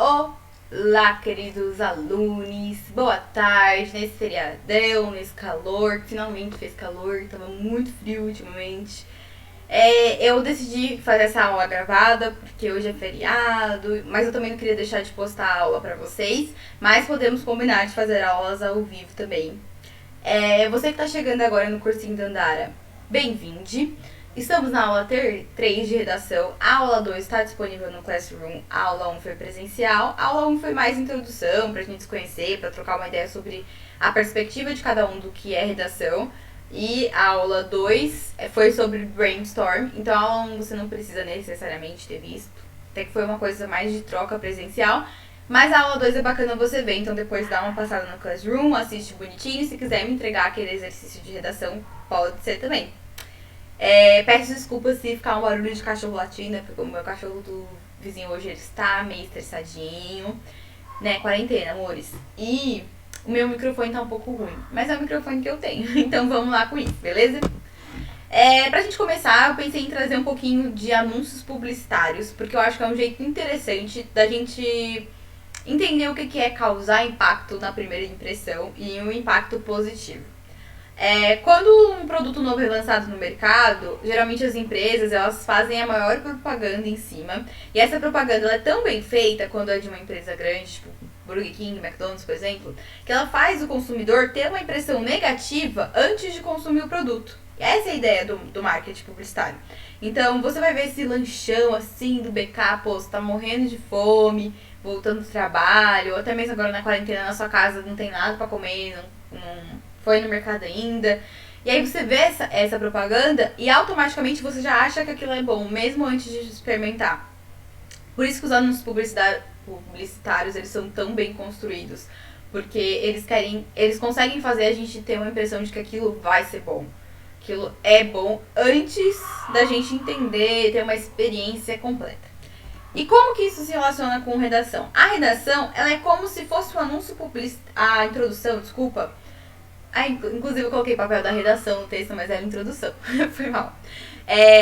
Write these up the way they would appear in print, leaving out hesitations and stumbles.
Olá, queridos alunos, boa tarde, nesse feriadão, nesse calor, que finalmente fez calor, tava muito frio ultimamente. Eu decidi fazer essa aula gravada porque hoje é feriado, mas eu também não queria deixar de postar a aula pra vocês, mas podemos combinar de fazer aulas ao vivo também. Você que tá chegando agora no cursinho da Andara, bem-vinde! Estamos na aula 3 de redação, a aula 2 está disponível no Classroom, a aula 1 foi presencial, a aula 1 foi mais introdução, pra gente se conhecer, pra trocar uma ideia sobre a perspectiva de cada um do que é redação, e a aula 2 foi sobre brainstorm, então a aula 1 você não precisa necessariamente ter visto, até que foi uma coisa mais de troca presencial, mas a aula 2 é bacana você ver, então depois dá uma passada no Classroom, assiste bonitinho, e se quiser me entregar aquele exercício de redação, pode ser também. Peço desculpas se ficar um barulho de cachorro latindo, porque o meu cachorro do vizinho hoje ele está meio estressadinho, né? Quarentena, amores. E o meu microfone tá um pouco ruim, mas é o microfone que eu tenho, então vamos lá com isso, beleza? Pra gente começar, eu pensei em trazer um pouquinho de anúncios publicitários, porque eu acho que é um jeito interessante da gente entender o que é causar impacto na primeira impressão e um impacto positivo. Quando um produto novo é lançado no mercado, geralmente as empresas elas fazem a maior propaganda em cima. E essa propaganda ela é tão bem feita quando é de uma empresa grande, tipo Burger King, McDonald's, por exemplo, que ela faz o consumidor ter uma impressão negativa antes de consumir o produto. Essa é a ideia do marketing publicitário. Então você vai ver esse lanchão assim do BK, pô, você tá morrendo de fome, voltando do trabalho, ou até mesmo agora na quarentena na sua casa não tem nada pra comer, não foi no mercado ainda. E aí você vê essa propaganda e automaticamente você já acha que aquilo é bom, mesmo antes de experimentar. Por isso que os anúncios publicitários eles são tão bem construídos. Porque eles conseguem fazer a gente ter uma impressão de que aquilo vai ser bom. Aquilo é bom antes da gente entender, ter uma experiência completa. E como que isso se relaciona com redação? A redação, ela é como se fosse um anúncio publicitário. A introdução, desculpa. Inclusive eu coloquei papel da redação no texto, mas era a introdução. Foi mal.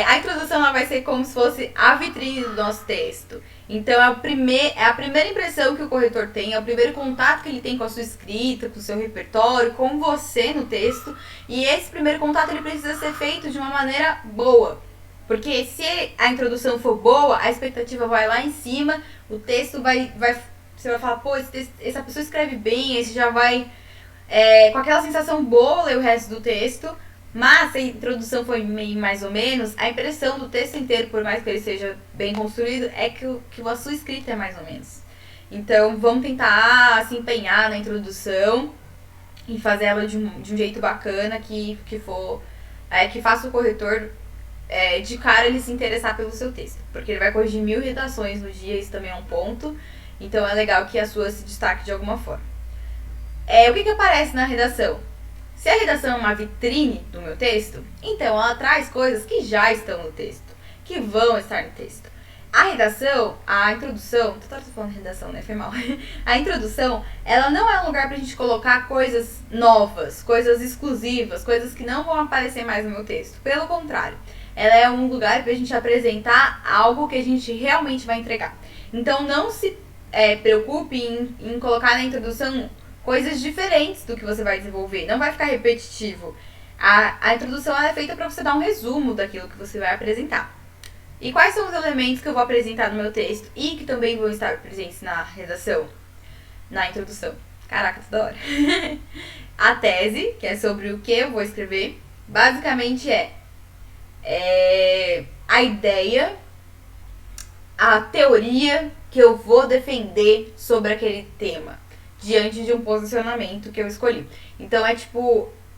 A introdução ela vai ser como se fosse a vitrine do nosso texto. Então é a primeira impressão que o corretor tem, é o primeiro contato que ele tem com a sua escrita, com o seu repertório, com você no texto. E esse primeiro contato ele precisa ser feito de uma maneira boa. Porque se a introdução for boa, a expectativa vai lá em cima, o texto vai você vai falar, pô, essa pessoa escreve bem, aí você já vai com aquela sensação boa ler o resto do texto, mas se a introdução foi meio mais ou menos, a impressão do texto inteiro, por mais que ele seja bem construído, é que a sua escrita é mais ou menos. Então vamos tentar se empenhar na introdução e fazer ela de um jeito bacana que faça o corretor de cara ele se interessar pelo seu texto, porque ele vai corrigir 1000 redações no dia, isso também é um ponto, então é legal que a sua se destaque de alguma forma. O que aparece na redação? Se a redação é uma vitrine do meu texto, então ela traz coisas que já estão no texto, que vão estar no texto. A introdução, tô falando redação, né? Foi mal. A introdução, ela não é um lugar pra gente colocar coisas novas, coisas exclusivas, coisas que não vão aparecer mais no meu texto. Pelo contrário, ela é um lugar pra gente apresentar algo que a gente realmente vai entregar. Então não se preocupe em colocar na introdução coisas diferentes do que você vai desenvolver, não vai ficar repetitivo. A introdução ela é feita para você dar um resumo daquilo que você vai apresentar. E quais são os elementos que eu vou apresentar no meu texto e que também vão estar presentes na redação, na introdução? Caraca, toda hora. A tese, que é sobre o que eu vou escrever, basicamente a ideia, a teoria que eu vou defender sobre aquele tema, diante de um posicionamento que eu escolhi. Então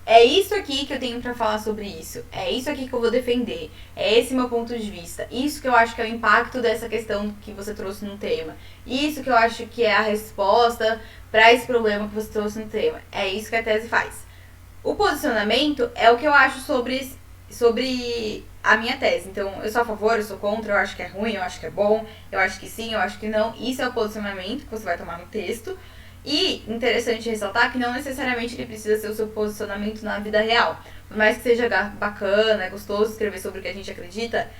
é isso aqui que eu tenho pra falar sobre isso, é isso aqui que eu vou defender, é esse meu ponto de vista, isso que eu acho que é o impacto dessa questão que você trouxe no tema, isso que eu acho que é a resposta pra esse problema que você trouxe no tema, é isso que a tese faz. O posicionamento é o que eu acho sobre a minha tese, então eu sou a favor, eu sou contra, eu acho que é ruim, eu acho que é bom, eu acho que sim, eu acho que não, isso é o posicionamento que você vai tomar no texto. E interessante ressaltar que não necessariamente ele precisa ser o seu posicionamento na vida real. Por mais que seja bacana, é gostoso escrever sobre o que a gente acredita,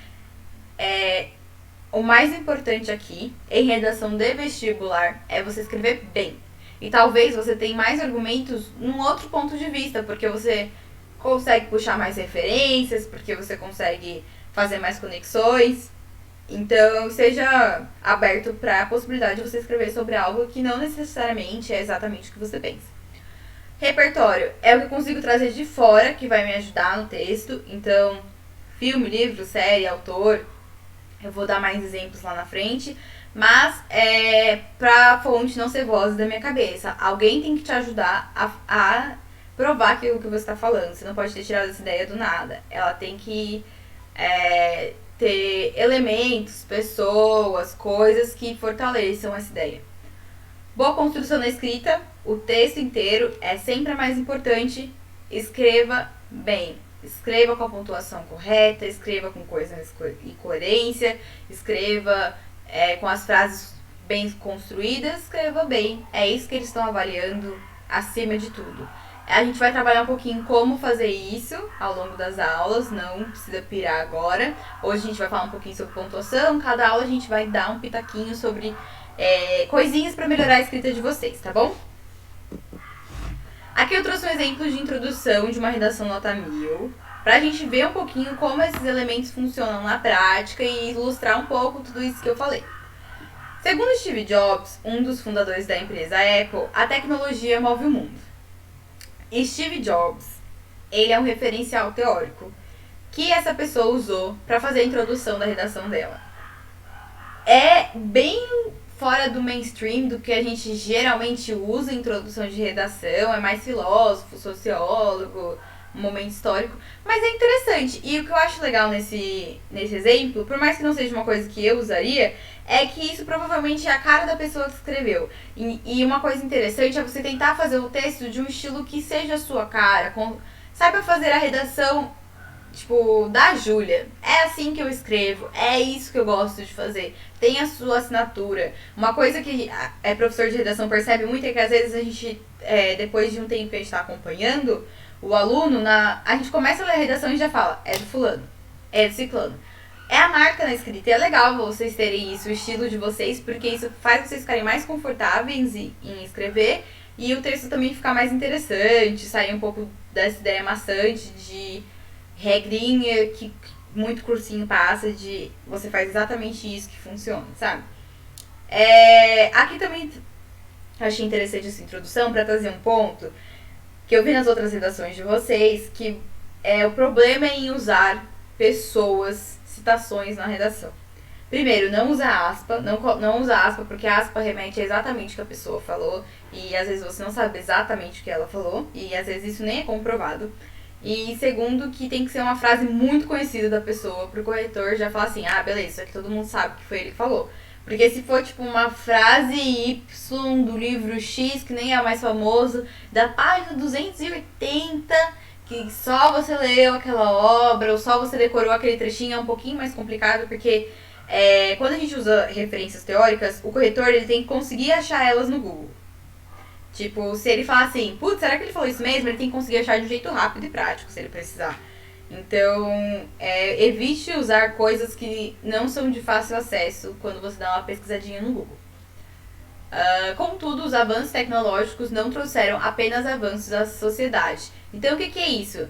o mais importante aqui, em redação de vestibular, é você escrever bem. E talvez você tenha mais argumentos num outro ponto de vista, porque você consegue puxar mais referências, porque você consegue fazer mais conexões. Então, seja aberto para a possibilidade de você escrever sobre algo que não necessariamente é exatamente o que você pensa. Repertório é o que eu consigo trazer de fora, que vai me ajudar no texto. Então, filme, livro, série, autor, eu vou dar mais exemplos lá na frente. Mas, pra fonte não ser voz da minha cabeça. Alguém tem que te ajudar a provar aquilo que você está falando. Você não pode ter tirado essa ideia do nada. Ela tem que ter elementos, pessoas, coisas que fortaleçam essa ideia. Boa construção na escrita, o texto inteiro é sempre a mais importante. Escreva bem. Escreva com a pontuação correta, escreva com coisa e coerência, escreva com as frases bem construídas, escreva bem. É isso que eles estão avaliando acima de tudo. A gente vai trabalhar um pouquinho como fazer isso ao longo das aulas, não precisa pirar agora. Hoje a gente vai falar um pouquinho sobre pontuação, cada aula a gente vai dar um pitaquinho sobre coisinhas para melhorar a escrita de vocês, tá bom? Aqui eu trouxe um exemplo de introdução de uma redação nota 1000, pra gente ver um pouquinho como esses elementos funcionam na prática e ilustrar um pouco tudo isso que eu falei. Segundo Steve Jobs, um dos fundadores da empresa Apple, a tecnologia move o mundo. E Steve Jobs, ele é um referencial teórico que essa pessoa usou para fazer a introdução da redação dela. É bem fora do mainstream do que a gente geralmente usa em introdução de redação, é mais filósofo, sociólogo, um momento histórico, mas é interessante. E o que eu acho legal nesse exemplo, por mais que não seja uma coisa que eu usaria, é que isso provavelmente é a cara da pessoa que escreveu. E uma coisa interessante é você tentar fazer o texto de um estilo que seja a sua cara, saiba fazer a redação tipo, da Júlia. É assim que eu escrevo, é isso que eu gosto de fazer. Tem a sua assinatura. Uma coisa que professor de redação percebe muito é que às vezes a gente, depois de um tempo que a gente está acompanhando o aluno, a gente começa a ler a redação e já fala, é do fulano, é do ciclano. É a marca na escrita. E é legal vocês terem isso, o estilo de vocês, porque isso faz vocês ficarem mais confortáveis em escrever e o texto também ficar mais interessante, sair um pouco dessa ideia maçante de regrinha que muito cursinho passa de você faz exatamente isso que funciona, sabe? Aqui também achei interessante essa introdução para trazer um ponto que eu vi nas outras redações de vocês, que o problema é em usar pessoas, citações na redação. Primeiro, não usa aspa, não usa aspa porque a aspa remete a exatamente o que a pessoa falou e às vezes você não sabe exatamente o que ela falou e às vezes isso nem é comprovado. E segundo, que tem que ser uma frase muito conhecida da pessoa pro corretor já falar assim, beleza, isso aqui todo mundo sabe que foi ele que falou. Porque se for tipo uma frase Y do livro X, que nem é o mais famoso, da página 280, que só você leu aquela obra ou só você decorou aquele trechinho, é um pouquinho mais complicado, porque quando a gente usa referências teóricas, o corretor ele tem que conseguir achar elas no Google. Tipo, se ele falar assim, putz, será que ele falou isso mesmo? Ele tem que conseguir achar de um jeito rápido e prático, se ele precisar. Então, evite usar coisas que não são de fácil acesso quando você dá uma pesquisadinha no Google. Contudo, os avanços tecnológicos não trouxeram apenas avanços à sociedade. Então, o que é isso?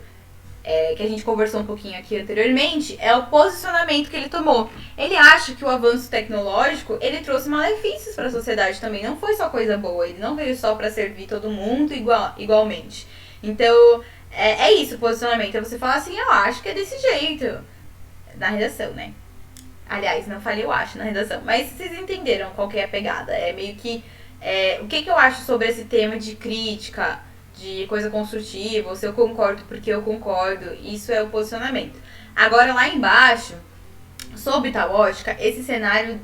Que a gente conversou um pouquinho aqui anteriormente, é o posicionamento que ele tomou. Ele acha que o avanço tecnológico, ele trouxe malefícios para a sociedade também. Não foi só coisa boa, ele não veio só para servir todo mundo igualmente. Então, é isso o posicionamento. É você falar assim, eu acho que é desse jeito. Na redação, né? Aliás, não falei eu acho na redação. Mas vocês entenderam qual que é a pegada. É meio que... o que eu acho sobre esse tema de crítica, de coisa construtiva, ou se eu concordo porque eu concordo, isso é o posicionamento. Agora lá embaixo, sob tal ótica, esse cenário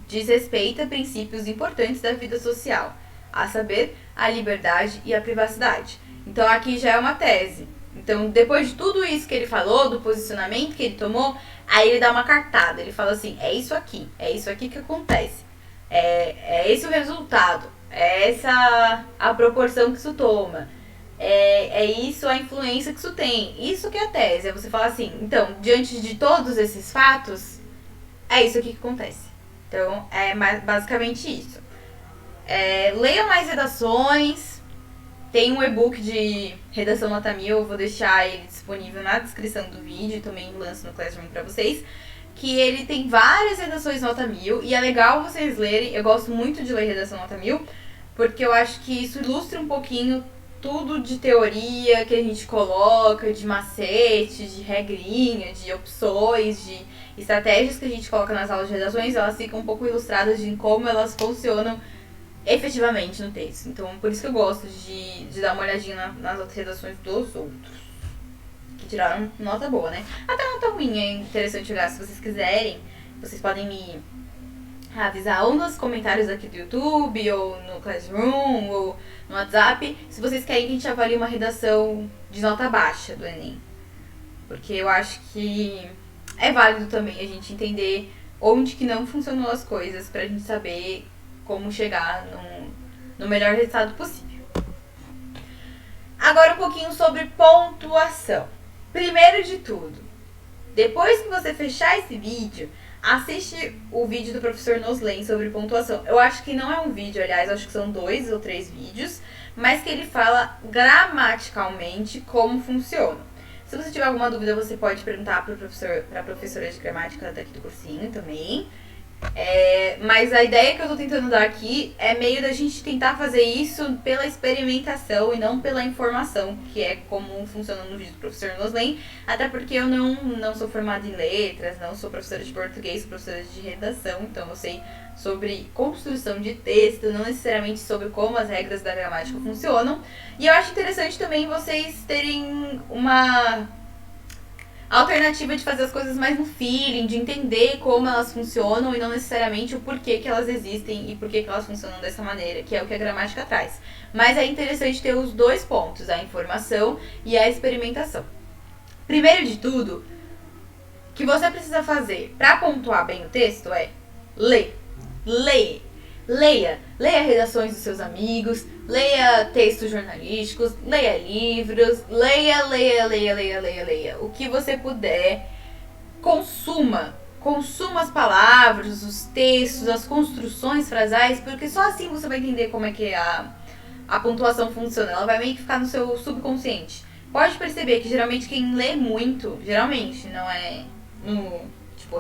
desrespeita princípios importantes da vida social, a saber, a liberdade e a privacidade. Então aqui já é uma tese. Então depois de tudo isso que ele falou, do posicionamento que ele tomou, aí ele dá uma cartada, ele fala assim, é isso aqui que acontece, é esse o resultado, é essa a proporção que isso toma. É isso a influência que isso tem. Isso que é a tese. É você falar assim, então, diante de todos esses fatos, é isso aqui que acontece. Então, é basicamente isso. Leiam mais redações. Tem um e-book de redação nota 1000, eu vou deixar ele disponível na descrição do vídeo, também lanço no Classroom pra vocês, que ele tem várias redações nota 1000, e é legal vocês lerem. Eu gosto muito de ler redação nota 1000, porque eu acho que isso ilustra um pouquinho tudo de teoria que a gente coloca, de macete, de regrinha, de opções, de estratégias que a gente coloca nas aulas de redações. Elas ficam um pouco ilustradas de como elas funcionam efetivamente no texto. Então, por isso que eu gosto de dar uma olhadinha nas outras redações dos outros, que tiraram nota boa, né? Até nota ruim é interessante olhar. Se vocês quiserem, vocês podem me avisar ou nos comentários aqui do YouTube, ou no Classroom, ou no WhatsApp, se vocês querem que a gente avalie uma redação de nota baixa do Enem. Porque eu acho que é válido também a gente entender onde que não funcionou as coisas, pra gente saber como chegar no melhor resultado possível. Agora um pouquinho sobre pontuação. Primeiro de tudo, depois que você fechar esse vídeo, assiste o vídeo do professor Noslen sobre pontuação. Eu acho que não é um vídeo, aliás, eu acho que são 2 ou 3 vídeos, mas que ele fala gramaticalmente como funciona. Se você tiver alguma dúvida, você pode perguntar para a professora de gramática daqui do cursinho também. Mas a ideia que eu tô tentando dar aqui é meio da gente tentar fazer isso pela experimentação e não pela informação, que é como funciona no vídeo do professor Noslen. Até porque eu não sou formada em letras, não sou professora de português, sou professora de redação, então eu sei sobre construção de texto, não necessariamente sobre como as regras da gramática funcionam. E eu acho interessante também vocês terem uma alternativa de fazer as coisas mais no feeling, de entender como elas funcionam e não necessariamente o porquê que elas existem e porquê que elas funcionam dessa maneira, que é o que a gramática traz. Mas é interessante ter os 2 pontos, a informação e a experimentação. Primeiro de tudo, o que você precisa fazer para pontuar bem o texto é ler. Leia redações dos seus amigos, leia textos jornalísticos, leia livros, leia. O que você puder, consuma as palavras, os textos, as construções frasais, porque só assim você vai entender como é que a pontuação funciona. Ela vai meio que ficar no seu subconsciente. Pode perceber que geralmente quem lê muito, geralmente, não é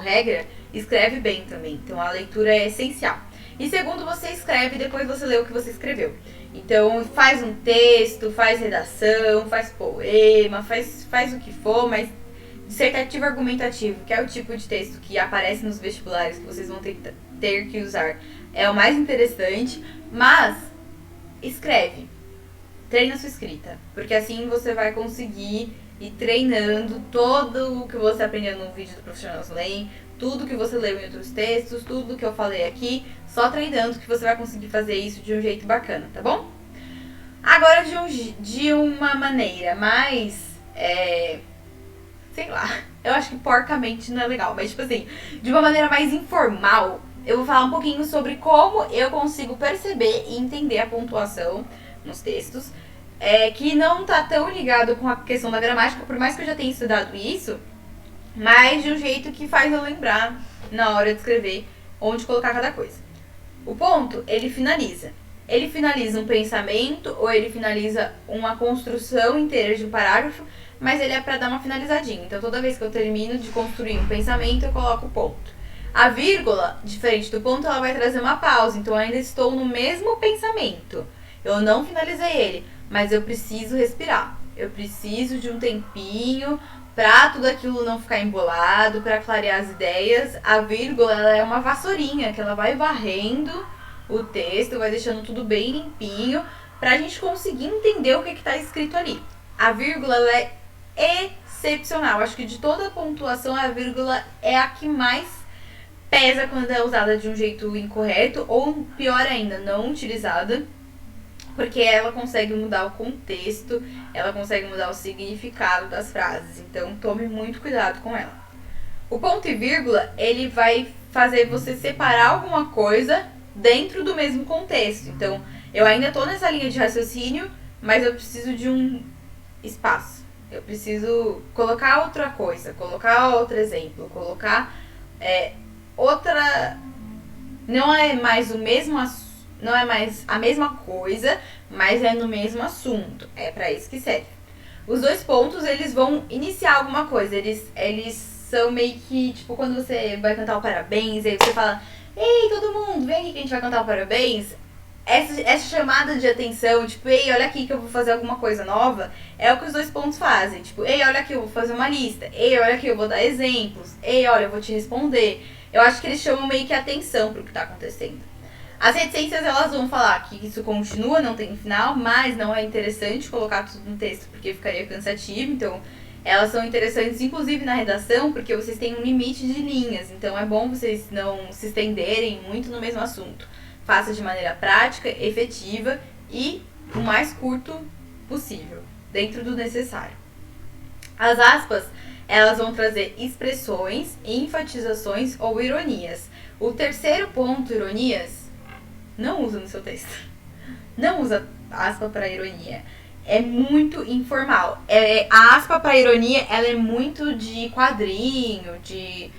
regra, escreve bem também. Então a leitura é essencial. E segundo, você escreve e depois você lê o que você escreveu. Então faz um texto, faz redação, faz poema, faz o que for, mas dissertativo argumentativo, que é o tipo de texto que aparece nos vestibulares que vocês vão ter que usar, é o mais interessante. Mas escreve, treina sua escrita, porque assim você vai conseguir ir treinando todo o que você aprendeu no vídeo do professor Noslen, tudo que você leu em outros textos, tudo que eu falei aqui, só treinando que você vai conseguir fazer isso de um jeito bacana, tá bom? Agora de uma maneira mais, sei lá, eu acho que porcamente não é legal, mas tipo assim, de uma maneira mais informal, eu vou falar um pouquinho sobre como eu consigo perceber e entender a pontuação nos textos, que não tá tão ligado com a questão da gramática, por mais que eu já tenha estudado isso, mas de um jeito que faz eu lembrar na hora de escrever onde colocar cada coisa. O ponto, ele finaliza. Ele finaliza um pensamento ou ele finaliza uma construção inteira de um parágrafo, mas ele é para dar uma finalizadinha. Então toda vez que eu termino de construir um pensamento, eu coloco o ponto. A vírgula, diferente do ponto, ela vai trazer uma pausa. Então eu ainda estou no mesmo pensamento. Eu não finalizei ele, mas eu preciso respirar. Eu preciso de um tempinho para tudo aquilo não ficar embolado, para clarear as ideias. A vírgula, ela é uma vassourinha que ela vai varrendo o texto, vai deixando tudo bem limpinho, pra gente conseguir entender o que está escrito ali. A vírgula, ela é excepcional. Acho que de toda a pontuação, a vírgula é a que mais pesa quando é usada de um jeito incorreto, ou pior ainda, não utilizada, porque ela consegue mudar o contexto, ela consegue mudar o significado das frases. Então, tome muito cuidado com ela. O ponto e vírgula, ele vai fazer você separar alguma coisa dentro do mesmo contexto. Então, eu ainda tô nessa linha de raciocínio, mas eu preciso de um espaço. Eu preciso colocar outra coisa, colocar outro exemplo, colocar outra... Não é mais o mesmo não é mais a mesma coisa, mas é no mesmo assunto. É pra isso que serve. Os 2 pontos, eles vão iniciar alguma coisa. Eles são meio que, tipo, quando você vai cantar o parabéns, aí você fala: ei, todo mundo, vem aqui que a gente vai cantar o parabéns. Essa chamada de atenção, tipo, ei, olha aqui que eu vou fazer alguma coisa nova, é o que os 2 pontos fazem. Tipo, ei, olha aqui, eu vou fazer uma lista. Ei, olha aqui, eu vou dar exemplos. Ei, olha, eu vou te responder. Eu acho que eles chamam meio que atenção pro que tá acontecendo. As reticências, elas vão falar que isso continua, não tem final, mas não é interessante colocar tudo no texto porque ficaria cansativo. Então, elas são interessantes, inclusive na redação, porque vocês têm um limite de linhas. Então, é bom vocês não se estenderem muito no mesmo assunto. Faça de maneira prática, efetiva e o mais curto possível, dentro do necessário. As aspas, elas vão trazer expressões, enfatizações ou ironias. O terceiro ponto, ironias, não usa no seu texto. Não usa aspa para ironia. É muito informal. A aspa para ironia, ela é muito de quadrinho, de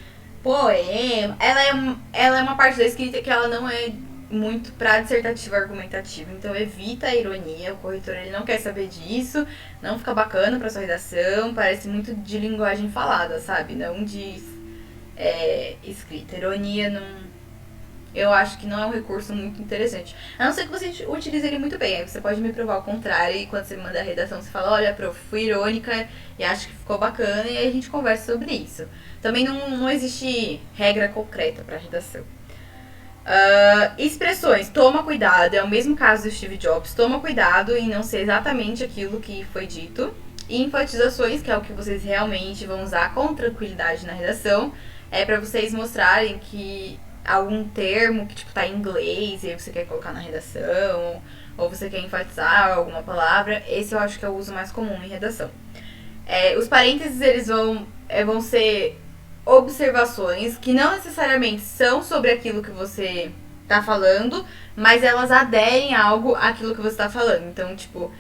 poema. Ela é uma parte da escrita que ela não é muito pra dissertativa argumentativa, então evita a ironia, o corretor ele não quer saber disso, não fica bacana pra sua redação, parece muito de linguagem falada, sabe? Não de escrita. Ironia não... Eu acho que não é um recurso muito interessante. A não ser que você utilize ele muito bem. Aí você pode me provar o contrário e quando você manda a redação você fala: olha, prof, fui irônica e acho que ficou bacana, e aí a gente conversa sobre isso. Também não existe regra concreta pra redação. Expressões, toma cuidado, é o mesmo caso do Steve Jobs, toma cuidado em não ser exatamente aquilo que foi dito. E enfatizações, que é o que vocês realmente vão usar com tranquilidade na redação, é pra vocês mostrarem que algum termo que tipo tá em inglês e aí você quer colocar na redação, ou você quer enfatizar alguma palavra, esse eu acho que é o uso mais comum em redação. Os parênteses, eles vão ser observações que não necessariamente são sobre aquilo que você tá falando, mas elas aderem algo àquilo que você tá falando. Então, tipo,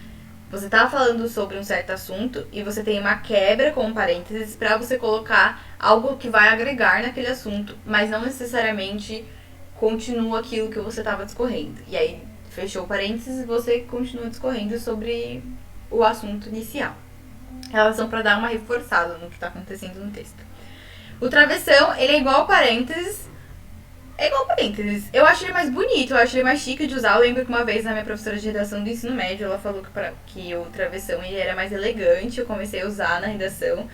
você tá falando sobre um certo assunto e você tem uma quebra com parênteses pra você colocar algo que vai agregar naquele assunto, mas não necessariamente continua aquilo que você tava discorrendo. E aí, fechou o parênteses e você continua discorrendo sobre o assunto inicial. Elas são pra dar uma reforçada no que tá acontecendo no texto. O travessão, ele é igual parênteses. Eu acho ele mais bonito, eu acho ele mais chique de usar. Eu lembro que uma vez a minha professora de redação do ensino médio, ela falou que o travessão ele era mais elegante. Eu comecei a usar na redação.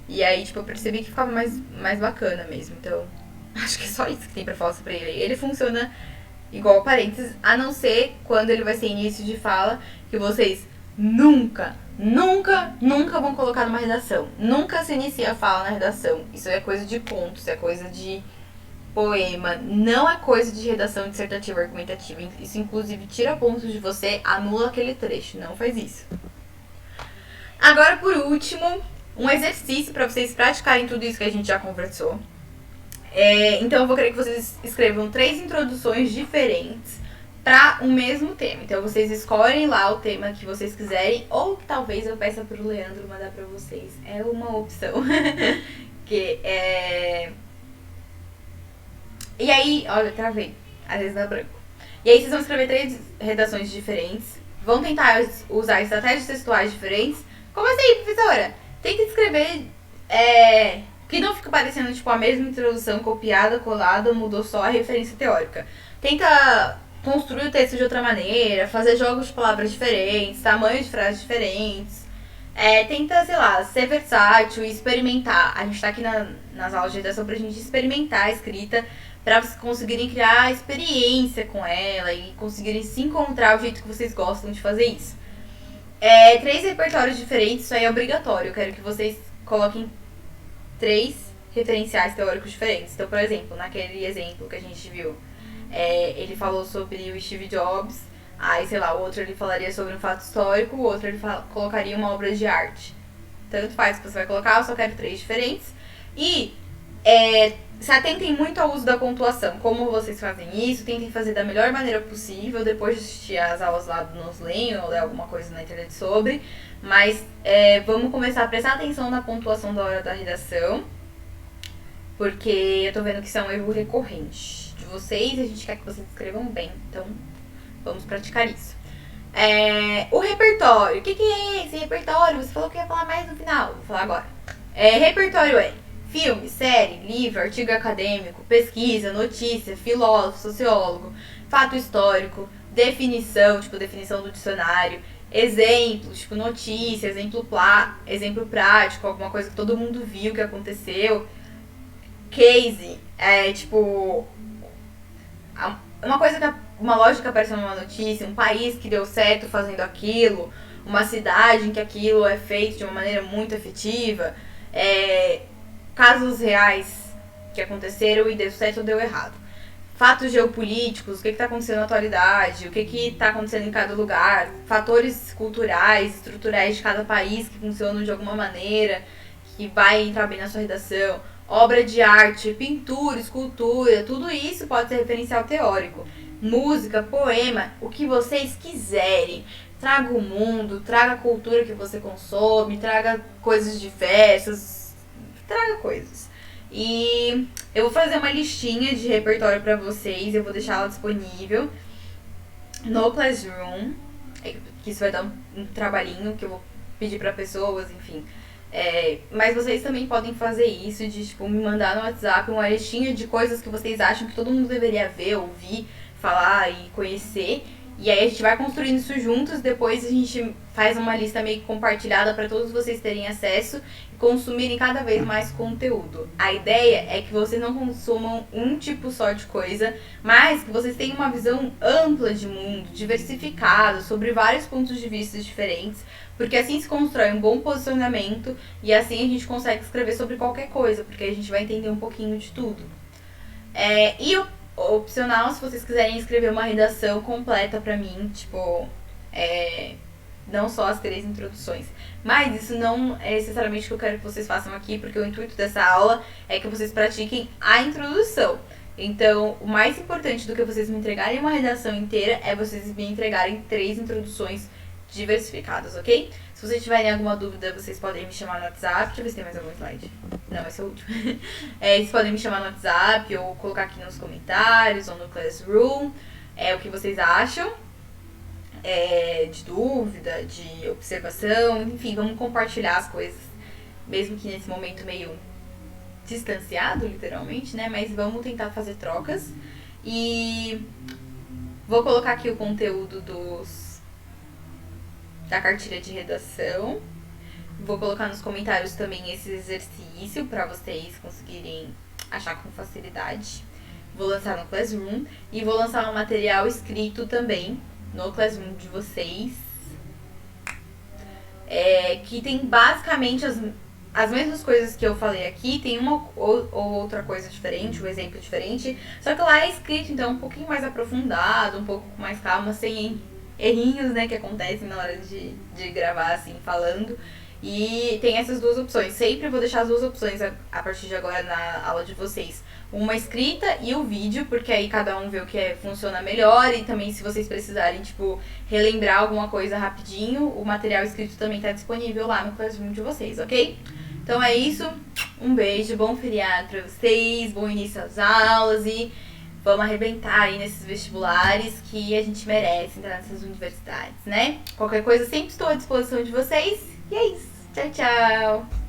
E aí, tipo, eu percebi que ficava mais bacana mesmo. Então, acho que é só isso que tem pra falar sobre ele. Ele funciona igual parênteses, a não ser quando ele vai ser início de fala, que vocês nunca vão colocar numa redação. Nunca se inicia a fala na redação. Isso é coisa de conto, isso é coisa de poema. Não é coisa de redação dissertativa argumentativa. Isso, inclusive, tira pontos de você, anula aquele trecho. Não faz isso. Agora, por último, um exercício para vocês praticarem tudo isso que a gente já conversou. Então, eu vou querer que vocês escrevam 3 introduções diferentes para o mesmo tema. Então, vocês escolhem lá o tema que vocês quiserem, ou talvez eu peça pro Leandro mandar para vocês. É uma opção. E aí, olha, travei. Às vezes dá branco. E aí, vocês vão escrever 3 redações diferentes. Vão tentar usar estratégias textuais diferentes. Como assim, professora? Tenta escrever que não fica parecendo tipo a mesma introdução copiada, colada, mudou só a referência teórica. Tenta construir o texto de outra maneira, fazer jogos de palavras diferentes, tamanhos de frases diferentes. Tenta, sei lá, ser versátil e experimentar. A gente tá aqui nas aulas de redação pra gente experimentar a escrita, pra vocês conseguirem criar experiência com ela e conseguirem se encontrar o jeito que vocês gostam de fazer isso. 3 repertórios diferentes, isso aí é obrigatório. Eu quero que vocês coloquem 3 referenciais teóricos diferentes. Então, por exemplo, naquele exemplo que a gente viu, ele falou sobre o Steve Jobs, aí, sei lá, o outro ele falaria sobre um fato histórico, o outro ele colocaria uma obra de arte. Tanto faz o que você vai colocar, eu só quero 3 diferentes. E se atentem muito ao uso da pontuação. Como vocês fazem isso, tentem fazer da melhor maneira possível. Depois de assistir as aulas lá do Noslen ou ler alguma coisa na internet sobre. Mas vamos começar a prestar atenção na pontuação da hora da redação. porque eu tô vendo que isso é um erro recorrente de vocês e a gente quer que vocês escrevam bem, então vamos praticar isso. O repertório, o que é esse repertório? Você falou que ia falar mais no final, vou falar agora. Repertório é filme, série, livro, artigo acadêmico, pesquisa, notícia, filósofo, sociólogo, fato histórico, definição, tipo definição do dicionário, exemplos, tipo notícia, exemplo prático, alguma coisa que todo mundo viu que aconteceu, case, tipo uma lógica apareceu numa notícia, um país que deu certo fazendo aquilo, uma cidade em que aquilo é feito de uma maneira muito efetiva, casos reais que aconteceram e deu certo ou deu errado. Fatos geopolíticos, o que está acontecendo na atualidade, o que está acontecendo em cada lugar, fatores culturais, estruturais de cada país que funcionam de alguma maneira, que vai entrar bem na sua redação, obra de arte, pintura, escultura, tudo isso pode ser referencial teórico. Música, poema, o que vocês quiserem. Traga o mundo, traga a cultura que você consome, traga coisas diversas, traga coisas. E eu vou fazer uma listinha de repertório pra vocês, eu vou deixar ela disponível no Classroom, que isso vai dar um trabalhinho que eu vou pedir pra pessoas, enfim. Mas vocês também podem fazer isso, de tipo, me mandar no WhatsApp uma listinha de coisas que vocês acham que todo mundo deveria ver, ouvir, falar e conhecer. E aí a gente vai construindo isso juntos, depois a gente faz uma lista meio que compartilhada para todos vocês terem acesso e consumirem cada vez mais conteúdo. A ideia é que vocês não consumam um tipo só de coisa, mas que vocês tenham uma visão ampla de mundo, diversificada, sobre vários pontos de vista diferentes, porque assim se constrói um bom posicionamento e assim a gente consegue escrever sobre qualquer coisa, porque a gente vai entender um pouquinho de tudo. E opcional, se vocês quiserem escrever uma redação completa pra mim, tipo, não só as 3 introduções. Mas isso não é necessariamente o que eu quero que vocês façam aqui, porque o intuito dessa aula é que vocês pratiquem a introdução. Então, o mais importante do que vocês me entregarem uma redação inteira é vocês me entregarem 3 introduções diversificadas, ok? Se vocês tiverem alguma dúvida, vocês podem me chamar no WhatsApp. Deixa eu ver se tem mais algum slide. Não, esse é o último. Vocês podem me chamar no WhatsApp ou colocar aqui nos comentários ou no Classroom o que vocês acham de dúvida, de observação. Enfim, vamos compartilhar as coisas, mesmo que nesse momento meio distanciado, literalmente, né? Mas vamos tentar fazer trocas. E vou colocar aqui o conteúdo da cartilha de redação. Vou colocar nos comentários também esse exercício para vocês conseguirem achar com facilidade. Vou lançar no Classroom e vou lançar um material escrito também no Classroom de vocês, que tem basicamente as mesmas coisas que eu falei aqui, tem uma ou outra coisa diferente, um exemplo diferente, só que lá é escrito, então um pouquinho mais aprofundado, um pouco com mais calma, sem errinhos, né, que acontecem na hora de gravar, assim, falando. E tem essas 2 opções. Sempre vou deixar as 2 opções a partir de agora na aula de vocês. Uma escrita e o vídeo, porque aí cada um vê o que funciona melhor. E também se vocês precisarem, tipo, relembrar alguma coisa rapidinho, o material escrito também tá disponível lá no Classroom de vocês, ok? Então é isso. Um beijo, bom feriado pra vocês, bom início às aulas e vamos arrebentar aí nesses vestibulares que a gente merece entrar nessas universidades, né? Qualquer coisa, sempre estou à disposição de vocês. E é isso. Tchau, tchau!